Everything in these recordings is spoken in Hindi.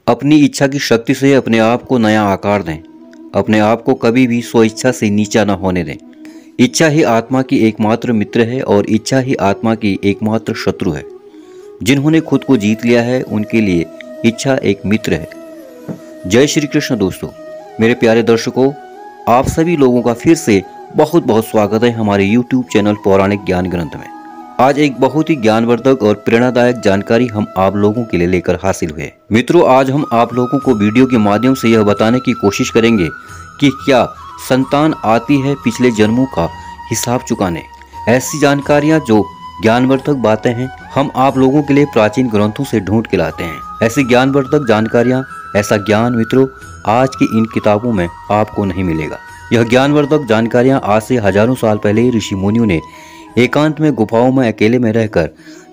अपनी इच्छा की शक्ति से अपने आप को नया आकार दें। अपने आप को कभी भी स्वेच्छा से नीचा न होने दें। इच्छा ही आत्मा की एकमात्र मित्र है और इच्छा ही आत्मा की एकमात्र शत्रु है। जिन्होंने खुद को जीत लिया है उनके लिए इच्छा एक मित्र है। जय श्री कृष्ण। दोस्तों, मेरे प्यारे दर्शकों, आप सभी लोगों का फिर से बहुत बहुत स्वागत है हमारे YouTube चैनल पौराणिक ज्ञान ग्रंथ में। आज एक बहुत ही ज्ञानवर्धक और प्रेरणादायक जानकारी हम आप लोगों के लिए लेकर हासिल हुए। मित्रों, आज हम आप लोगों को वीडियो के माध्यम से यह बताने की कोशिश करेंगे कि क्या संतान आती है पिछले जन्मों का हिसाब चुकाने। ऐसी जानकारियां जो ज्ञानवर्धक बातें हैं, हम आप लोगों के लिए प्राचीन ग्रंथों से ढूंढ के लाते हैं। ऐसी ज्ञानवर्धक जानकारियां, ऐसा ज्ञान मित्रों आज की इन किताबों में आपको नहीं मिलेगा। यह ज्ञानवर्धक जानकारियां आज से हजारों साल पहले ऋषि मुनियों ने एकांत में गुफाओं में अकेले में रहकर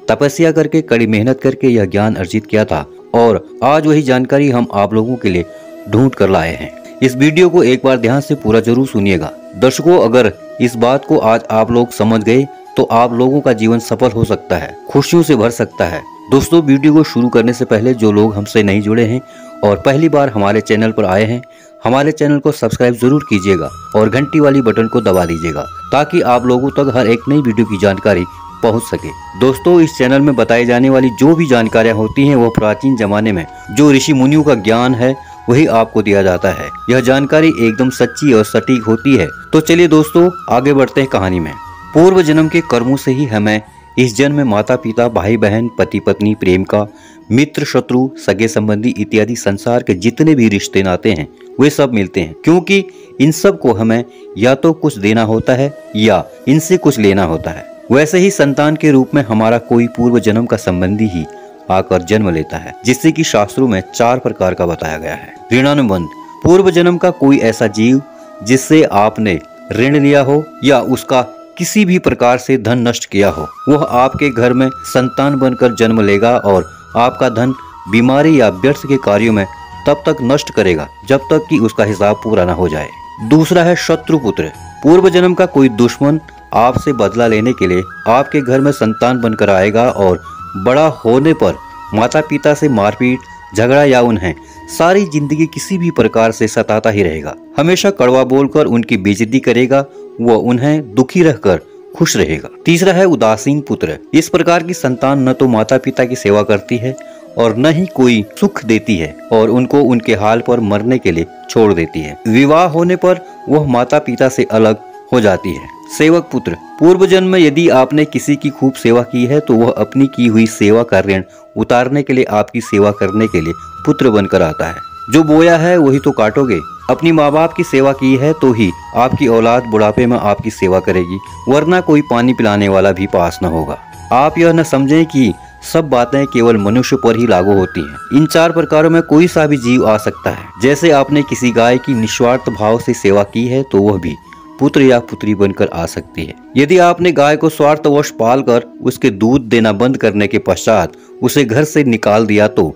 तपस्या करके कड़ी मेहनत करके यह ज्ञान अर्जित किया था और आज वही जानकारी हम आप लोगों के लिए ढूंढ कर लाए हैं। इस वीडियो को एक बार ध्यान से पूरा जरूर सुनिएगा। दर्शकों, अगर इस बात को आज आप लोग समझ गए तो आप लोगों का जीवन सफल हो सकता है, खुशियों से भर सकता है। दोस्तों, वीडियो को शुरू करने से पहले जो लोग हमसे नहीं जुड़े हैं और पहली बार हमारे चैनल पर आए हैं, हमारे चैनल को सब्सक्राइब जरूर कीजिएगा और घंटी वाली बटन को दबा दीजिएगा ताकि आप लोगों तक हर एक नई वीडियो की जानकारी पहुंच सके। दोस्तों, इस चैनल में बताई जाने वाली जो भी जानकारियां होती हैं वो प्राचीन जमाने में जो ऋषि मुनियों का ज्ञान है वही आपको दिया जाता है। यह जानकारी एकदम सच्ची और सटीक होती है। तो चलिए दोस्तों, आगे बढ़ते हैं कहानी में। पूर्व जन्म के कर्मों से ही हमें इस जन्म में माता पिता, भाई बहन, पति पत्नी, प्रेम का मित्र, शत्रु, सगे संबंधी इत्यादि संसार के जितने भी रिश्ते नाते हैं वे सब मिलते हैं, क्योंकि इन सब को हमें या तो कुछ देना होता है या इनसे कुछ लेना होता है। वैसे ही संतान के रूप में हमारा कोई पूर्व जन्म का संबंधी ही आकर जन्म लेता है, जिससे कि शास्त्रों में 4 प्रकार का बताया गया है। ऋणानुबंध, पूर्व जन्म का कोई ऐसा जीव जिससे आपने ऋण लिया हो या उसका किसी भी प्रकार से धन नष्ट किया हो, वह आपके घर में संतान बनकर जन्म लेगा और आपका धन बीमारी या व्यर्थ के कार्यों में तब तक नष्ट करेगा जब तक कि उसका हिसाब पूरा न हो जाए। दूसरा है शत्रुपुत्र। पूर्व जन्म का कोई दुश्मन आपसे बदला लेने के लिए आपके घर में संतान बनकर आएगा और बड़ा होने पर माता पिता से मारपीट, झगड़ा या उन्हें सारी जिंदगी किसी भी प्रकार से सताता ही रहेगा। हमेशा कड़वा बोलकर उनकी बेइज्जती करेगा, वो उन्हें दुखी रहकर खुश रहेगा। तीसरा है उदासीन पुत्र। इस प्रकार की संतान न तो माता पिता की सेवा करती है और न ही कोई सुख देती है और उनको उनके हाल पर मरने के लिए छोड़ देती है। विवाह होने पर वह माता पिता से अलग हो जाती है। सेवक पुत्र। पूर्व जन्म में यदि आपने किसी की खूब सेवा की है तो वह अपनी की हुई सेवा का ऋण उतारने के लिए आपकी सेवा करने के लिए पुत्र बनकर आता है। जो बोया है वही तो काटोगे। अपनी माँ बाप की सेवा की है तो ही आपकी औलाद बुढ़ापे में आपकी सेवा करेगी, वरना कोई पानी पिलाने वाला भी पास न होगा। आप यह न समझें कि सब बातें केवल मनुष्य पर ही लागू होती हैं। इन 4 प्रकारों में कोई सा भी जीव आ सकता है। जैसे आपने किसी गाय की निस्वार्थ भाव से सेवा की है तो वह भी पुत्र या पुत्री बनकर आ सकती है। यदि आपने गाय को स्वार्थवश पालकर उसके दूध देना बंद करने के पश्चात उसे घर से निकाल दिया तो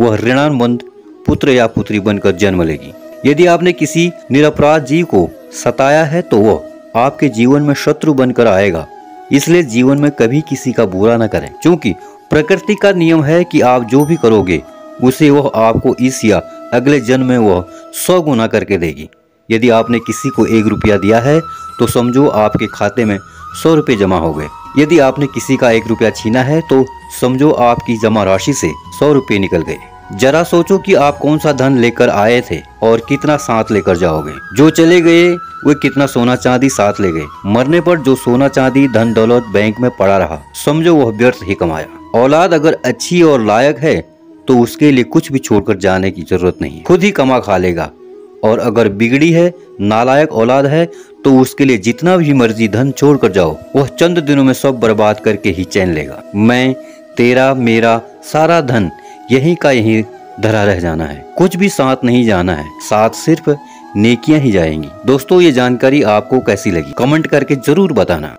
वह ऋणानुबंध पुत्र या पुत्री बनकर जन्म लेगी। यदि आपने किसी निरपराध जीव को सताया है तो वह आपके जीवन में शत्रु बनकर आएगा। इसलिए जीवन में कभी किसी का बुरा न करें, क्योंकि प्रकृति का नियम है कि आप जो भी करोगे उसे वह आपको इस या अगले जन्म में वह 100 गुना करके देगी। यदि आपने किसी को 1 रुपया दिया है तो समझो आपके खाते में 100 रुपये जमा हो गए। यदि आपने किसी का 1 रुपया छीना है तो समझो आपकी जमा राशि से 100 रुपये निकल गए। जरा सोचो कि आप कौन सा धन लेकर आए थे और कितना साथ लेकर जाओगे। जो चले गए वे कितना सोना चांदी साथ ले गए। मरने पर जो सोना चांदी धन दौलत बैंक में पड़ा रहा, समझो वह व्यर्थ ही कमाया। औलाद अगर अच्छी और लायक है तो उसके लिए कुछ भी छोड़कर जाने की जरूरत नहीं, खुद ही कमा खा लेगा। और अगर बिगड़ी है, नालायक औलाद है तो उसके लिए जितना भी मर्जी धन छोड़कर जाओ, वह चंद दिनों में सब बर्बाद करके ही चैन लेगा। मैं, तेरा, मेरा सारा धन यहीं का यहीं धरा रह जाना है, कुछ भी साथ नहीं जाना है, साथ सिर्फ नेकियां ही जाएंगी। दोस्तों, ये जानकारी आपको कैसी लगी कमेंट करके जरूर बताना।